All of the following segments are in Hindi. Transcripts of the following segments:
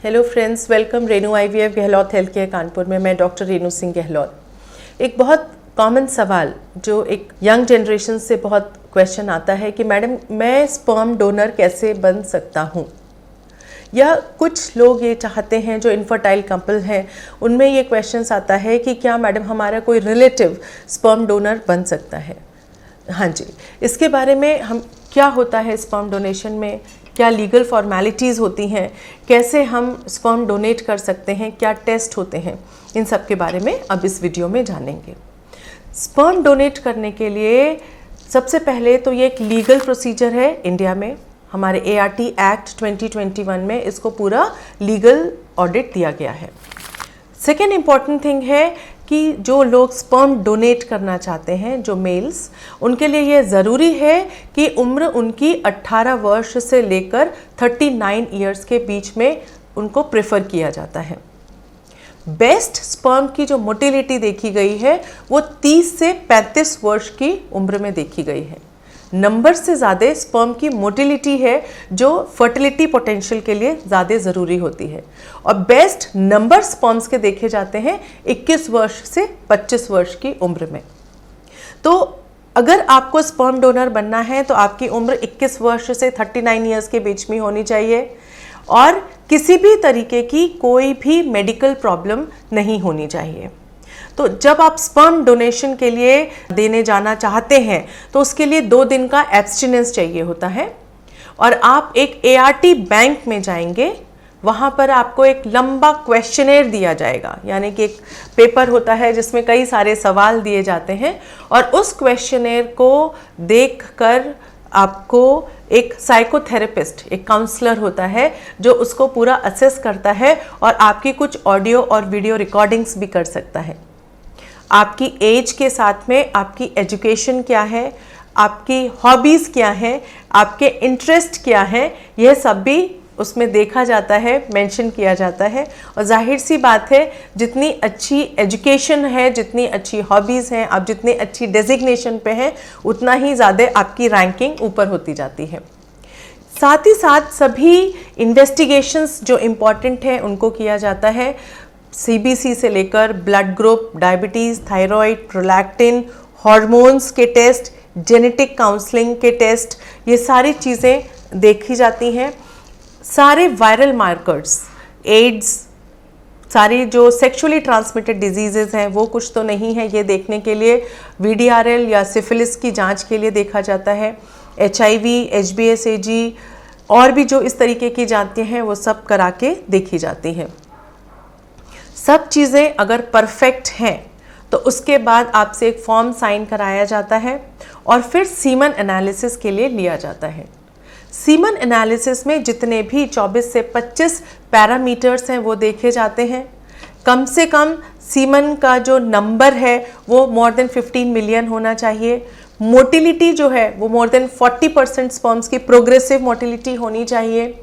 Hello friends, welcome Renu IVF Gehlot health care Kanpur में। मैं डॉक्टर रेनू सिंह गहलोत। एक बहुत कॉमन सवाल जो एक यंग जनरेशन से बहुत क्वेश्चन आता है कि मैडम मैं स्पर्म डोनर कैसे बन सकता हूँ, या कुछ लोग ये चाहते हैं जो इनफर्टाइल कपल हैं उनमें ये क्वेश्चन आता है कि क्या मैडम हमारा कोई रिलेटिव स्पर्म डोनर बन सकता है। हाँ जी, इसके बारे में हम क्या होता है स्पर्म डोनेशन में, क्या लीगल फॉर्मेलिटीज़ होती हैं, कैसे हम स्पर्म डोनेट कर सकते हैं, क्या टेस्ट होते हैं, इन सब के बारे में अब इस वीडियो में जानेंगे। स्पर्म डोनेट करने के लिए सबसे पहले तो ये एक लीगल प्रोसीजर है। इंडिया में हमारे ART एक्ट 2021 में इसको पूरा लीगल ऑडिट दिया गया है। सेकेंड इम्पॉर्टेंट थिंग है कि जो लोग स्पर्म डोनेट करना चाहते हैं, जो मेल्स, उनके लिए ये ज़रूरी है कि उम्र उनकी 18 वर्ष से लेकर 39 ईयर्स के बीच में उनको प्रेफर किया जाता है। बेस्ट स्पर्म की जो मोटिलिटी देखी गई है वो 30 से 35 वर्ष की उम्र में देखी गई है। नंबर से ज़्यादा स्पर्म की मोटिलिटी है जो फर्टिलिटी पोटेंशियल के लिए ज़्यादा ज़रूरी होती है, और बेस्ट नंबर स्पर्म्स के देखे जाते हैं 21 वर्ष से 25 वर्ष की उम्र में। तो अगर आपको स्पर्म डोनर बनना है तो आपकी उम्र 21 वर्ष से 39 ईयर्स के बीच में होनी चाहिए, और किसी भी तरीके की कोई भी मेडिकल प्रॉब्लम नहीं होनी चाहिए। तो जब आप स्पर्म डोनेशन के लिए देने जाना चाहते हैं तो उसके लिए 2 दिन का एब्स्टिनेंस चाहिए होता है, और आप एक ART बैंक में जाएंगे। वहाँ पर आपको एक लंबा क्वेश्चनेयर दिया जाएगा, यानी कि एक पेपर होता है जिसमें कई सारे सवाल दिए जाते हैं, और उस क्वेश्चनेयर को देखकर आपको एक साइकोथेरेपिस्ट, एक काउंसलर होता है जो उसको पूरा असेस करता है और आपकी कुछ ऑडियो और वीडियो रिकॉर्डिंग्स भी कर सकता है। आपकी एज के साथ में आपकी एजुकेशन क्या है, आपकी हॉबीज़ क्या हैं, आपके इंटरेस्ट क्या हैं, यह सब भी उसमें देखा जाता है, मेंशन किया जाता है। और जाहिर सी बात है, जितनी अच्छी एजुकेशन है, जितनी अच्छी हॉबीज़ हैं, आप जितनी अच्छी डेजिग्नेशन पे हैं, उतना ही ज़्यादा आपकी रैंकिंग ऊपर होती जाती है। साथ ही साथ सभी इन्वेस्टिगेशंस जो इम्पॉर्टेंट हैं उनको किया जाता है। CBC से लेकर blood group, diabetes, thyroid, prolactin, hormones के टेस्ट, जेनेटिक काउंसलिंग के टेस्ट, ये सारी चीज़ें देखी जाती हैं। सारे वायरल मार्कर्स, एड्स, सारी जो सेक्सुअली ट्रांसमिटेड डिजीज़ेज़ हैं वो कुछ तो नहीं है, ये देखने के लिए VDRL या सिफिलिस की जांच के लिए देखा जाता है। HIV, HBsAg और भी जो इस तरीके की जांचें हैं वो सब करा के देखी जाती हैं। सब चीज़ें अगर परफेक्ट हैं तो उसके बाद आपसे एक फॉर्म साइन कराया जाता है और फिर सीमन एनालिसिस के लिए लिया जाता है। सीमन एनालिसिस में जितने भी 24 से 25 पैरामीटर्स हैं वो देखे जाते हैं। कम से कम सीमन का जो नंबर है वो मोर देन 15 मिलियन होना चाहिए। मोटिलिटी जो है वो मोर देन 40% स्पर्म्स की प्रोग्रेसिव मोटिलिटी होनी चाहिए।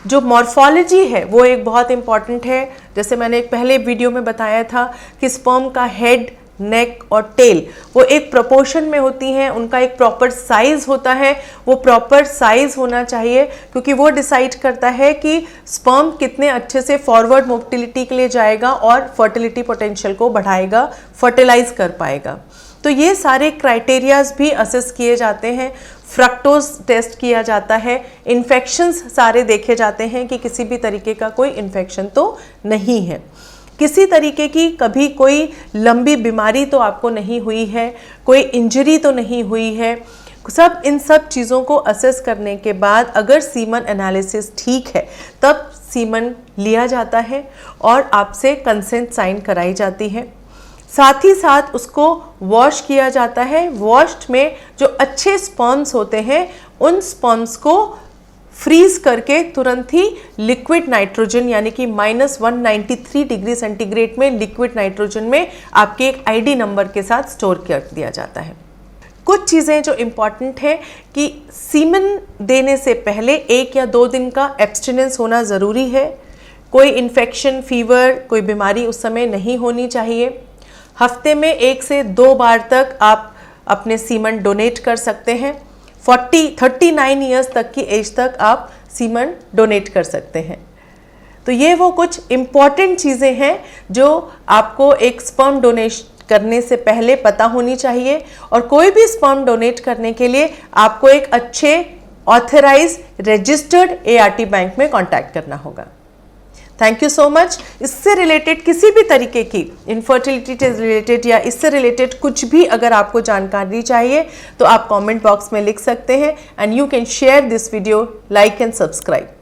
जो मॉर्फोलॉजी है वो एक बहुत इम्पॉर्टेंट है। जैसे मैंने एक पहले वीडियो में बताया था कि स्पर्म का हेड, नेक और टेल वो एक प्रोपोर्शन में होती हैं, उनका एक प्रॉपर साइज होता है। वो प्रॉपर साइज होना चाहिए क्योंकि वो डिसाइड करता है कि स्पर्म कितने अच्छे से फॉरवर्ड मोटिलिटी के लिए जाएगा और फर्टिलिटी पोटेंशियल को बढ़ाएगा, फर्टिलाइज कर पाएगा। तो ये सारे क्राइटेरियाज भी असेस किए जाते हैं। फ्रक्टोज टेस्ट किया जाता है। इन्फेक्शंस सारे देखे जाते हैं कि किसी भी तरीके का कोई इन्फेक्शन तो नहीं है, किसी तरीके की कभी कोई लंबी बीमारी तो आपको नहीं हुई है, कोई इंजरी तो नहीं हुई है। सब इन सब चीज़ों को असेस करने के बाद अगर सीमन एनालिसिस ठीक है तब सीमन लिया जाता है और आपसे कंसेंट साइन कराई जाती है। साथ ही साथ उसको वॉश किया जाता है। वॉश्ड में जो अच्छे स्पर्म्स होते हैं उन स्पर्म्स को फ्रीज करके तुरंत ही लिक्विड नाइट्रोजन यानी कि -193 डिग्री सेंटीग्रेड में लिक्विड नाइट्रोजन में आपके एक ID नंबर के साथ स्टोर कर दिया जाता है। कुछ चीज़ें जो इम्पॉर्टेंट है कि सीमन देने से पहले 1 या 2 दिन का एब्स्टिनेंस होना ज़रूरी है। कोई इन्फेक्शन, फीवर, कोई बीमारी उस समय नहीं होनी चाहिए। हफ्ते में 1 से 2 बार तक आप अपने सीमन डोनेट कर सकते हैं। 39 ईयर्स तक की एज तक आप सीमन डोनेट कर सकते हैं। तो ये वो कुछ इम्पॉर्टेंट चीज़ें हैं जो आपको एक स्पर्म डोनेशन करने से पहले पता होनी चाहिए, और कोई भी स्पर्म डोनेट करने के लिए आपको एक अच्छे ऑथराइज रजिस्टर्ड ART बैंक में कांटेक्ट करना होगा। Thank you so much. इससे रिलेटेड किसी भी तरीके की इनफर्टिलिटी से रिलेटेड या इससे रिलेटेड कुछ भी अगर आपको जानकारी चाहिए तो आप कमेंट बॉक्स में लिख सकते हैं, and you can share this video, like and subscribe.